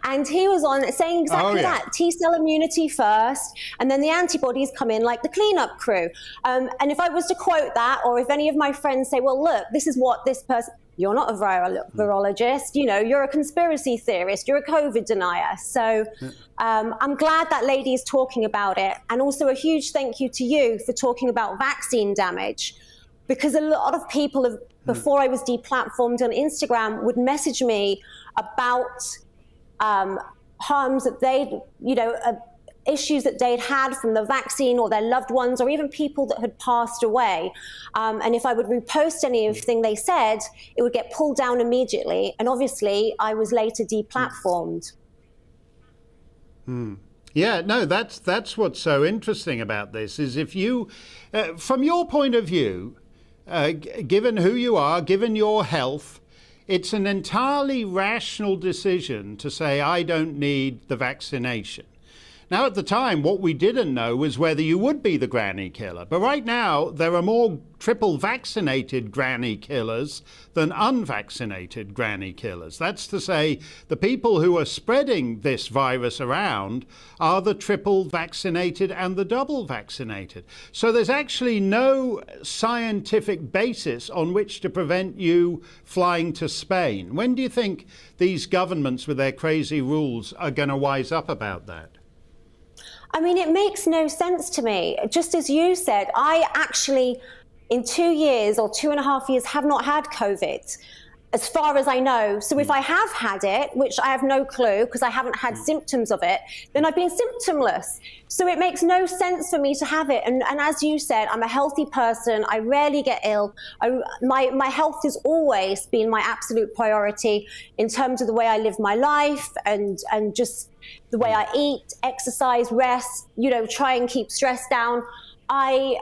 and he was on saying exactly that. T-cell immunity first, and then the antibodies come in like the cleanup crew. And if I was to quote that, or if any of my friends say, well, look, this is what this person, you're not a virologist, you know, you're a conspiracy theorist, you're a COVID denier. So I'm glad that lady is talking about it. And also a huge thank you to you for talking about vaccine damage, because a lot of people have, before I was deplatformed on Instagram, would message me about harms that they'd, issues that they'd had from the vaccine or their loved ones, or even people that had passed away. And if I would repost anything they said, it would get pulled down immediately. And obviously, I was later deplatformed. Yeah, no, that's what's so interesting about this, is if you, from your point of view, given who you are, given your health, it's an entirely rational decision to say, I don't need the vaccination. Now, at the time, what we didn't know was whether you would be the granny killer. But right now, there are more triple vaccinated granny killers than unvaccinated granny killers. That's to say, the people who are spreading this virus around are the triple vaccinated and the double vaccinated. So there's actually no scientific basis on which to prevent you flying to Spain. When do you think these governments with their crazy rules are going to wise up about that? I mean, it makes no sense to me. Just as you said, I actually, in 2 years or 2.5 years, have not had COVID, as far as I know. So if I have had it, which I have no clue because I haven't had symptoms of it, then I've been symptomless. So it makes no sense for me to have it. And as you said, I'm a healthy person. I rarely get ill. My health has always been my absolute priority in terms of the way I live my life and just the way I eat, exercise, rest, try and keep stress down. I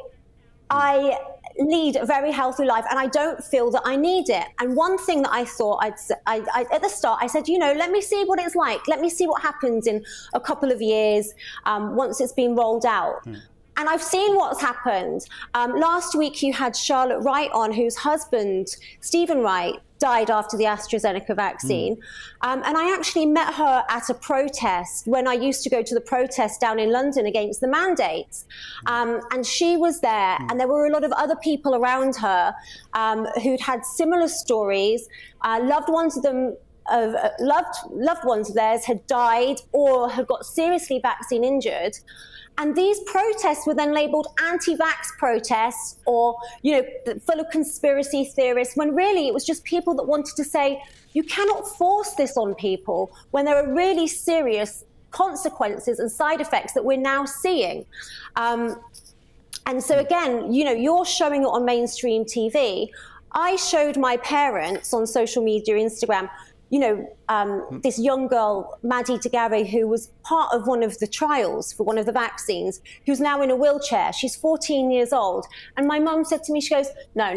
lead a very healthy life, and I don't feel that I need it. And one thing that I thought I at the start, I said, let me see what it's like. Let me see what happens in a couple of years once it's been rolled out. And I've seen what's happened. Last week, you had Charlotte Wright on, whose husband, Stephen Wright, died after the AstraZeneca vaccine. And I actually met her at a protest when I used to go to the protest down in London against the mandates. And she was there, and there were a lot of other people around her who'd had similar stories. Loved ones of theirs had died or had got seriously vaccine injured. And these protests were then labelled anti-vax protests or, full of conspiracy theorists, when really it was just people that wanted to say, you cannot force this on people when there are really serious consequences and side effects that we're now seeing. And so again, you're showing it on mainstream TV. I showed my parents on social media, Instagram, this young girl, Maddie Degare, who was part of one of the trials for one of the vaccines, who's now in a wheelchair. She's 14 years old. And my mum said to me, she goes, no,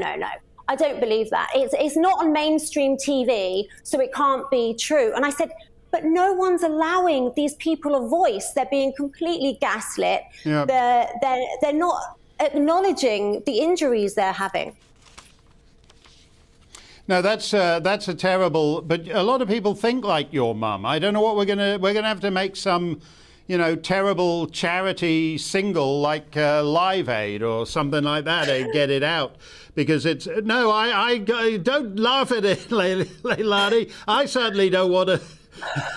I don't believe that. It's not on mainstream TV, so it can't be true. And I said, but no one's allowing these people a voice. They're being completely gaslit. Yep. They're not acknowledging the injuries they're having. No, that's a terrible. But a lot of people think like your mum. I don't know what we're gonna have to make some, terrible charity single like Live Aid or something like that and get it out, because it's no. I don't laugh at it, Leilani. I certainly don't want to.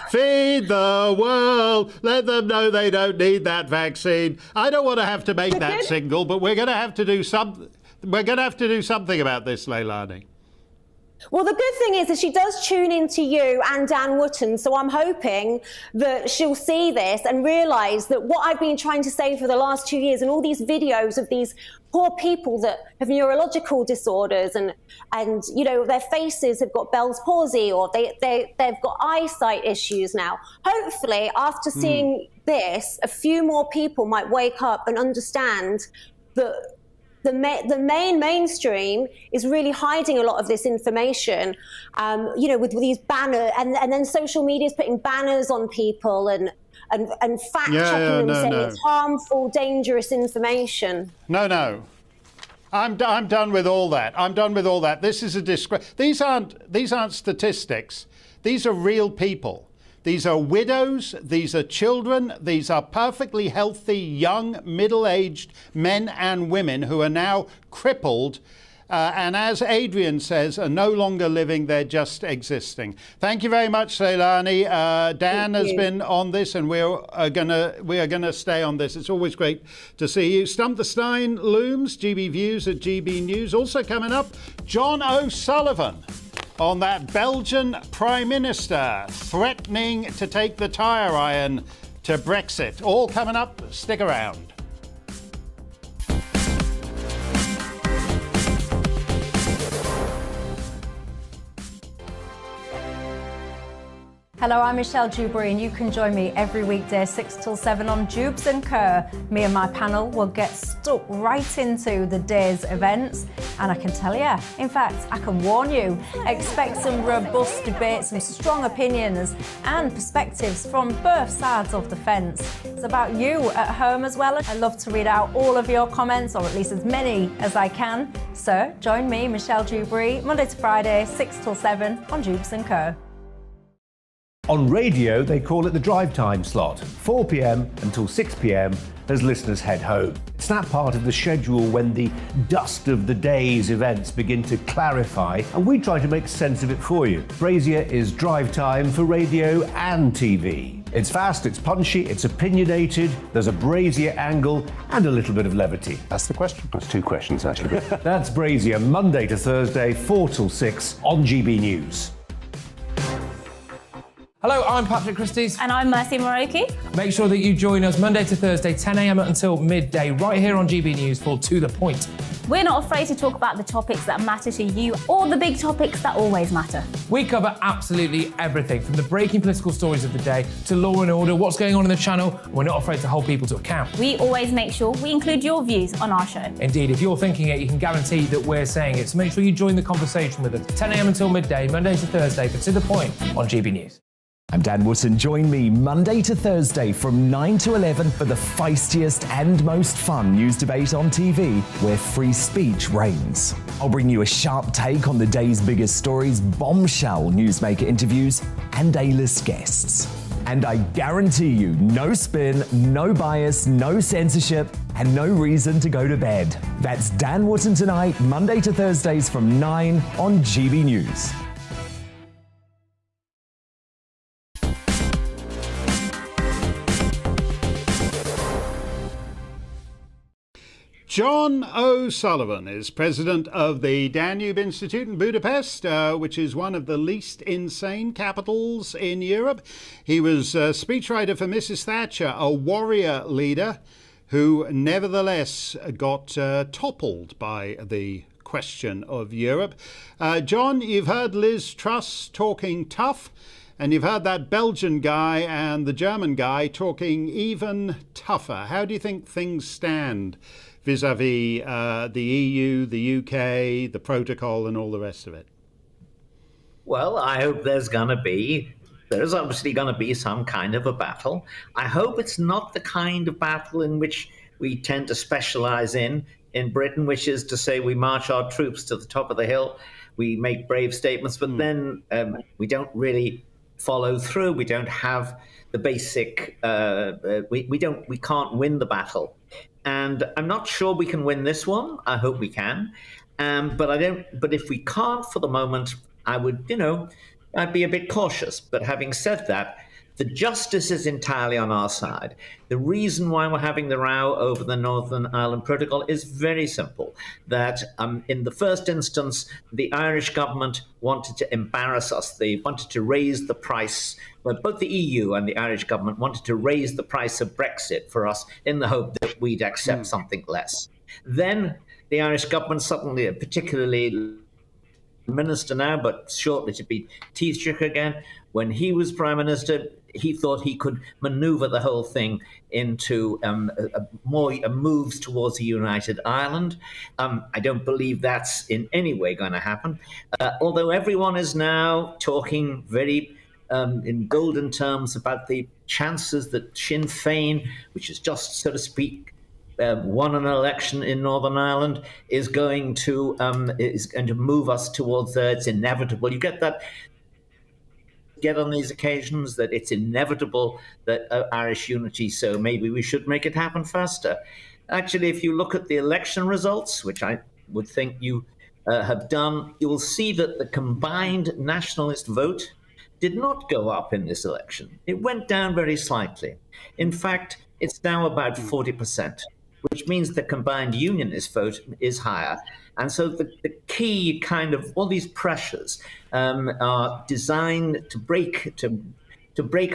Feed the world. Let them know they don't need that vaccine. I don't want to have to make that single, but we're going to have to do something. We're going to have to do something about this, Leilani. Well, the good thing is that she does tune into you and Dan Wootton, so I'm hoping that she'll see this and realise that what I've been trying to say for the last 2 years, and all these videos of these poor people that have neurological disorders and their faces have got Bell's palsy, or they've got eyesight issues now. Hopefully, after seeing this, a few more people might wake up and understand that the mainstream is really hiding a lot of this information, with these banners, and then social media is putting banners on people and fact checking them, saying it's harmful, dangerous information. No. I'm done with all that. I'm done with all that. This is a disgrace. These aren't statistics. These are real people. These are widows, these are children, these are perfectly healthy, young, middle-aged men and women who are now crippled, and as Adrian says, are no longer living, they're just existing. Thank you very much, Leilani. Dan has been on this, and we are gonna stay on this. It's always great to see you. Stump the Steyn looms, GB Views at GB News. Also coming up, John O'Sullivan on that Belgian Prime Minister threatening to take the tire iron to Brexit. All coming up. Stick around. Hello, I'm Michelle Dewberry, and you can join me every weekday 6 till 7 on Jubes and Kerr. Me and my panel will get stuck right into the day's events, and I can tell you, in fact, I can warn you, expect some robust debate, some strong opinions and perspectives from both sides of the fence. It's about you at home as well. I love to read out all of your comments, or at least as many as I can. So join me, Michelle Dewberry, Monday to Friday, 6 till 7 on Jubes and Kerr. On radio, they call it the drive time slot, 4 p.m. until 6 p.m. as listeners head home. It's that part of the schedule when the dust of the day's events begin to clarify, and we try to make sense of it for you. Brazier is drive time for radio and TV. It's fast, it's punchy, it's opinionated, there's a Brazier angle and a little bit of levity. That's the question. That's two questions, actually. That's Brazier, Monday to Thursday, 4 till 6 on GB News. Hello, I'm Patrick Christie's. And I'm Mercy Moroki. Make sure that you join us Monday to Thursday, 10 a.m. until midday, right here on GB News for To The Point. We're not afraid to talk about the topics that matter to you, or the big topics that always matter. We cover absolutely everything, from the breaking political stories of the day to law and order, what's going on in the channel. We're not afraid to hold people to account. We always make sure we include your views on our show. Indeed, if you're thinking it, you can guarantee that we're saying it. So make sure you join the conversation with us, 10 a.m. until midday, Monday to Thursday, for To The Point on GB News. I'm Dan Wootton. Join me Monday to Thursday from 9 to 11 for the feistiest and most fun news debate on TV, where free speech reigns. I'll bring you a sharp take on the day's biggest stories, bombshell newsmaker interviews, and A-list guests. And I guarantee you, no spin, no bias, no censorship, and no reason to go to bed. That's Dan Wootton tonight, Monday to Thursdays from 9 on GB News. John O'Sullivan is president of the Danube Institute in Budapest, which is one of the least insane capitals in Europe. He was a speechwriter for Mrs. Thatcher, a warrior leader who nevertheless got toppled by the question of Europe. John, you've heard Liz Truss talking tough, and you've heard that Belgian guy and the German guy talking even tougher. How do you think things stand vis-à-vis the EU, the UK, the protocol and all the rest of it? Well, I hope there's going to be there is obviously going to be some kind of a battle. I hope it's not the kind of battle in which we tend to specialize in Britain, which is to say we march our troops to the top of the hill, we make brave statements, but then we don't really follow through. We don't have the basic, we can't win the battle. And I'm not sure we can win this one. I hope we can. But if we can't for the moment, I would, I'd be a bit cautious. But having said that, the justice is entirely on our side. The reason why we're having the row over the Northern Ireland Protocol is very simple. That in the first instance, the Irish government wanted to embarrass us. They wanted to raise the price. But both the EU and the Irish government wanted to raise the price of Brexit for us in the hope that we'd accept something less. Then the Irish government suddenly, particularly minister now, but shortly to be Taoiseach again, when he was Prime Minister, he thought he could maneuver the whole thing into more moves towards a united Ireland. I don't believe that's in any way going to happen, although everyone is now talking very in golden terms about the chances that Sinn Féin, which is just, so to speak, won an election in Northern Ireland, is going to move us towards it's inevitable. You get on these occasions that it's inevitable that Irish unity, so maybe we should make it happen faster. Actually, if you look at the election results, which I would think you have done, you will see that the combined nationalist vote did not go up in this election. It went down very slightly. In fact, it's now about 40%, which means the combined unionist vote is higher. And so the key kind of all these pressures are designed to break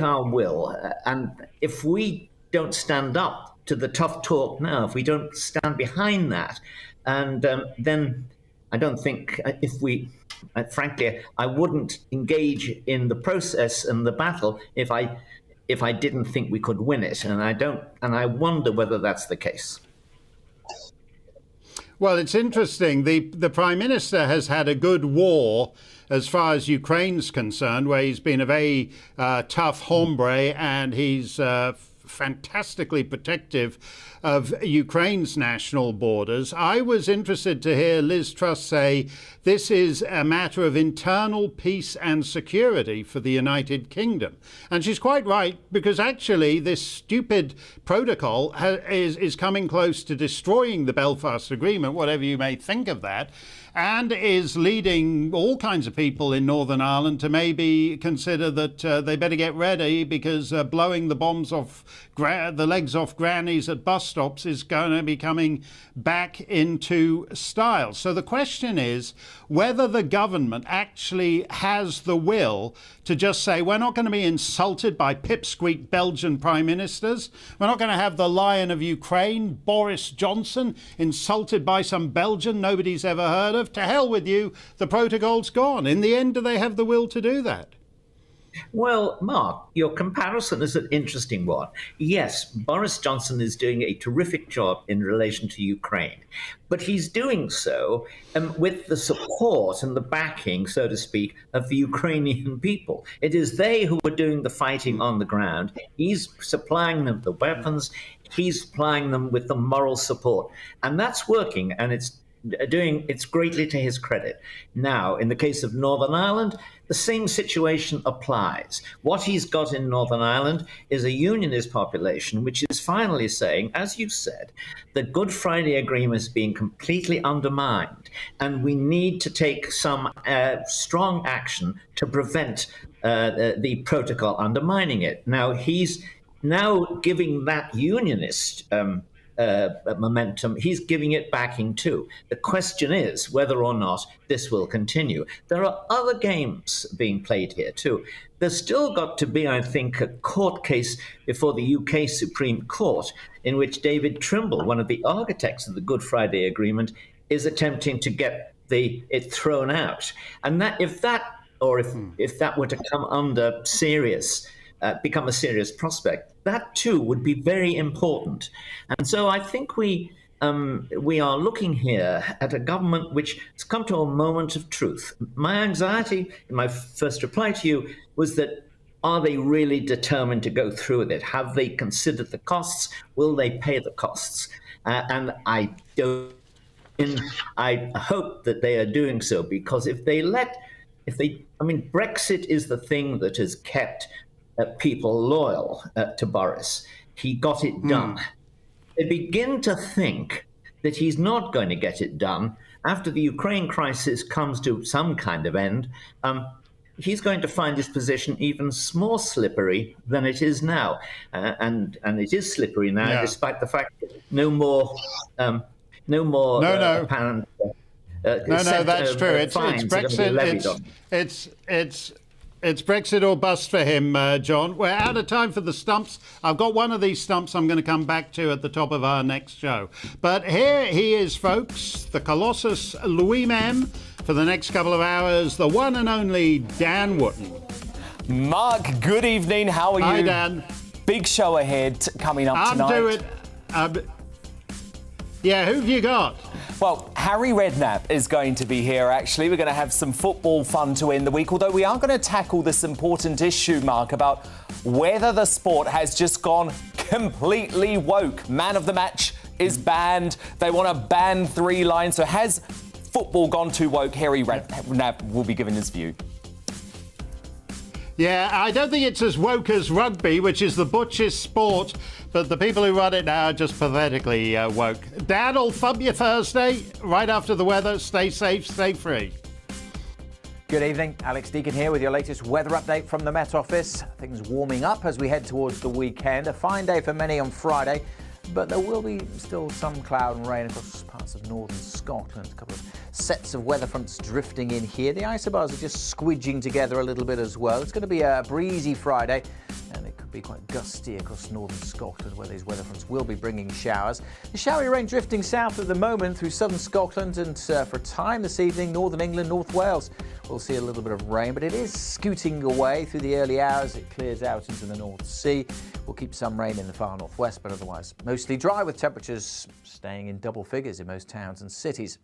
our will. And if we don't stand up to the tough talk now, if we don't stand behind that, and then I don't think frankly, I wouldn't engage in the process and the battle if I didn't think we could win it. And I wonder whether that's the case. Well, it's interesting. The Prime Minister has had a good war as far as Ukraine's concerned, where he's been a very tough hombre, and he's fantastically protective of Ukraine's national borders. I was interested to hear Liz Truss say this is a matter of internal peace and security for the United Kingdom. And she's quite right, because actually this stupid protocol is coming close to destroying the Belfast Agreement, whatever you may think of that, and is leading all kinds of people in Northern Ireland to maybe consider that they better get ready, because blowing the bombs off the legs off grannies at bus stops is going to be coming back into style. So the question is whether the government actually has the will to just say, we're not going to be insulted by pipsqueak Belgian prime ministers. We're not going to have the Lion of Ukraine, Boris Johnson, insulted by some Belgian nobody's ever heard of. To hell with you, the protocol's gone. In the end, do they have the will to do that? Well, Mark, your comparison is an interesting one. Yes, Boris Johnson is doing a terrific job in relation to Ukraine, but he's doing so with the support and the backing, so to speak, of the Ukrainian people. It is they who are doing the fighting on the ground. He's supplying them the weapons. He's supplying them with the moral support. And that's working, and it's greatly to his credit. Now, in the case of Northern Ireland, the same situation applies. What he's got in Northern Ireland is a unionist population which is finally saying, as you said, the Good Friday Agreement is being completely undermined, and we need to take some strong action to prevent the protocol undermining it. Now, he's now giving that unionist momentum, he's giving it backing too. The question is whether or not this will continue. There are other games being played here too. There's still got to be, I think, a court case before the UK Supreme Court in which David Trimble, one of the architects of the Good Friday Agreement, is attempting to get it thrown out. And that if that were to come under become a serious prospect, that too would be very important. And so I think we are looking here at a government which has come to a moment of truth. My anxiety in my first reply to you was that are they really determined to go through with it? Have they considered the costs? Will they pay the costs? And I hope that they are doing so, because Brexit is the thing that has kept people loyal to Boris. He got it done. They begin to think that he's not going to get it done. After the Ukraine crisis comes to some kind of end, he's going to find his position even more slippery than it is now. And it is slippery now, despite the fact that no more apparent. That's true. It's Brexit. It's Brexit or bust for him, John. We're out of time for the stumps. I've got one of these stumps I'm going to come back to at the top of our next show. But here he is, folks, the Colossus Louis Mem. For the next couple of hours, the one and only Dan Wootton. Mark, good evening. How are you? Hi, Dan. Big show ahead coming up tonight. Yeah, who've you got? Well, Harry Redknapp is going to be here, actually. We're going to have some football fun to end the week, although we are going to tackle this important issue, Mark, about whether the sport has just gone completely woke. Man of the match is banned. They want to ban 3 lines. So has football gone too woke? Harry Redknapp will be giving his view. Yeah, I don't think it's as woke as rugby, which is the butchest sport, but the people who run it now are just pathetically woke. Dan will thump you Thursday, right after the weather. Stay safe, stay free. Good evening, Alex Deacon here with your latest weather update from the Met Office. Things warming up as we head towards the weekend. A fine day for many on Friday, but there will be still some cloud and rain across parts of northern Scotland. A couple of sets of weather fronts drifting in here. The isobars are just squidging together a little bit as well. It's going to be a breezy Friday, and it could be quite gusty across northern Scotland, where these weather fronts will be bringing showers. The showery rain drifting south at the moment through southern Scotland, and for a time this evening, northern England, North Wales. We'll see a little bit of rain, but it is scooting away through the early hours. It clears out into the North Sea. We'll keep some rain in the far northwest, but otherwise mostly dry, with temperatures staying in double figures in most towns and cities.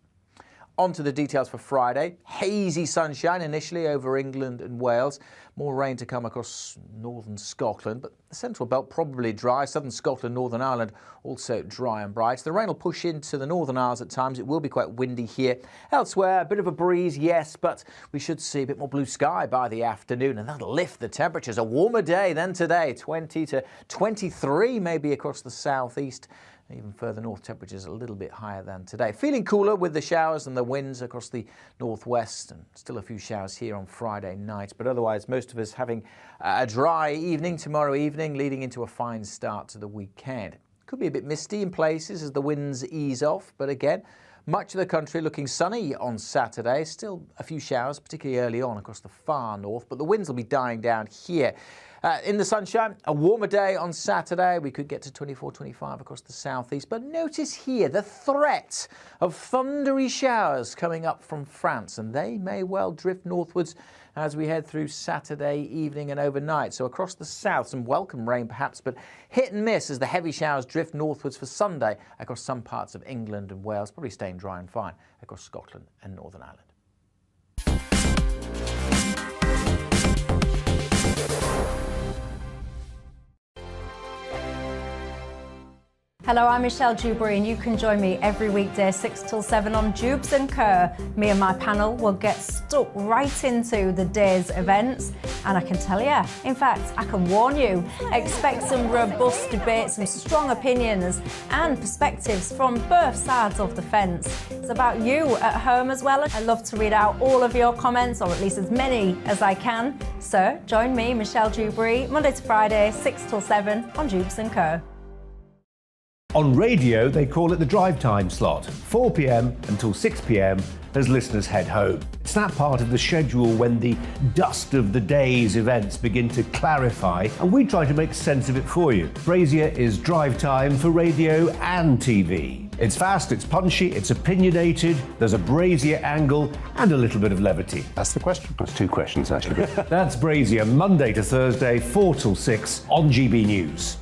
On to the details for Friday. Hazy sunshine initially over England and Wales. More rain to come across northern Scotland, but the central belt probably dry. Southern Scotland, Northern Ireland also dry and bright. The rain will push into the Northern Isles at times. It will be quite windy here. Elsewhere, a bit of a breeze, yes, but we should see a bit more blue sky by the afternoon, and that'll lift the temperatures. A warmer day than today, 20 to 23 maybe across the southeast. Even further north, temperatures a little bit higher than today. Feeling cooler with the showers and the winds across the northwest, and still a few showers here on Friday night. But otherwise, most of us having a dry evening tomorrow evening, leading into a fine start to the weekend. Could be a bit misty in places as the winds ease off, but again, much of the country looking sunny on Saturday. Still a few showers, particularly early on across the far north, but the winds will be dying down here. In the sunshine, a warmer day on Saturday. We could get to 24, 25 across the southeast. But notice here the threat of thundery showers coming up from France, and they may well drift northwards as we head through Saturday evening and overnight. So across the south, some welcome rain perhaps, but hit and miss as the heavy showers drift northwards for Sunday across some parts of England and Wales, probably staying dry and fine across Scotland and Northern Ireland. Hello, I'm Michelle Dewberry, and you can join me every weekday 6 till 7 on Jubes and Kerr. Me and my panel will get stuck right into the day's events, and I can tell you, in fact, I can warn you, expect some robust debates, some strong opinions and perspectives from both sides of the fence. It's about you at home as well. I love to read out all of your comments, or at least as many as I can. So join me, Michelle Dewberry, Monday to Friday, 6 till 7 on Jubes and Kerr. On radio, they call it the drive time slot, 4 p.m. until 6 p.m. as listeners head home. It's that part of the schedule when the dust of the day's events begin to clarify, and we try to make sense of it for you. Brazier is drive time for radio and TV. It's fast, it's punchy, it's opinionated, there's a Brazier angle and a little bit of levity. That's the question. That's 2 questions, actually. That's Brazier, Monday to Thursday, 4 till 6 on GB News.